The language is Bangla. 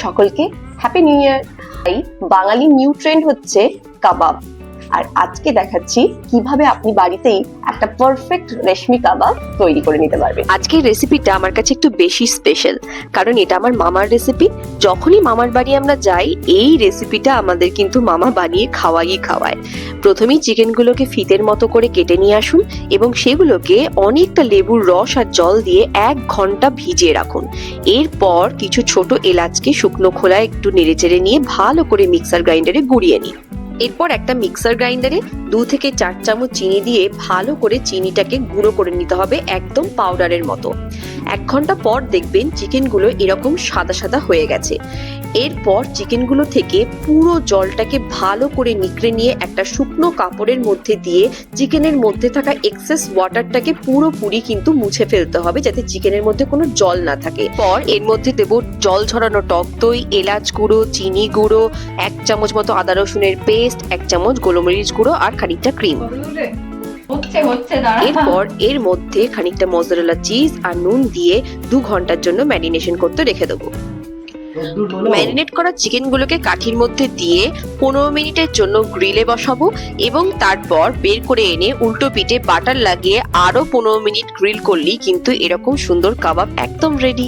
সকলকে হ্যাপি নিউ ইয়ার। বাঙালি নিউ ট্রেন্ড হচ্ছে কাবাব, আর আজকে দেখাচ্ছি কিভাবে আপনি বাড়িতেই একটা পারফেক্ট রেশমি কাবাব তৈরি করে নিতে পারবেন। আজকের রেসিপিটা আমার কাছে একটু বেশি স্পেশাল, কারণ এটা আমার মামার রেসিপি। যখনই মামার বাড়ি আমরা যাই, এই রেসিপিটা আমাদের কিন্তু মামা বানিয়ে খাওয়ায়। প্রথমেই চিকেনগুলোকে ফিতের মতো করে কেটে নিয়ে আসুন এবং সেগুলোকে অনেকটা লেবুর রস আর জল দিয়ে 1 ঘন্টা ভিজিয়ে রাখুন। এরপর কিছু ছোট এলাচকে শুকনো খোলায় একটু নেড়েচেড়ে নিয়ে ভালো করে মিক্সার গ্রাইন্ডারে গুঁড়িয়ে নিন। এরপর একটা মিক্সার গ্রাইন্ডারে 2 থেকে 4 চামচ চিনি দিয়ে ভালো করে চিনিটাকে গুঁড়ো করে নিতে হবে, একদম পাউডারের মতো। 1 ঘন্টা পর দেখবেন চিকেনগুলো এরকম সাদা সাদা হয়ে গেছে। এরপর চিকেনগুলো থেকে পুরো জলটাকে ভালো করে নিংড়ে নিয়ে একটা শুকনো কাপড়ের মধ্যে দিয়ে চিকেনের মধ্যে থাকা এক্সেস ওয়াটারটাকে পুরোপুরি কিন্তু মুছে ফেলতে হবে, যাতে চিকেনের মধ্যে কোনো জল না থাকে। পর এর মধ্যে দেব জল ঝরানো টক দই, এলাচ গুঁড়ো, চিনি গুঁড়ো, 1 চামচ মতো আদা রসুনের পেস্ট, 1 চামচ গোলমরিচ গুঁড়ো আর খানিকটা ক্রিম। এরপর এর মধ্যে খানিকটা মজরেলা চিজ আর নুন দিয়ে 2 ঘন্টার জন্য ম্যারিনেশন করতে রেখে দেবো। ম্যারিনেট করা চিকেনগুলোকে কাঠির মধ্যে দিয়ে 15 মিনিটের জন্য গ্রিলে বসাবো এবং তারপর বের করে এনে উল্টো পিঠে বাটার লাগিয়ে আরো 15 মিনিট গ্রিল করলেই কিন্তু এরকম সুন্দর কাবাব একদম রেডি।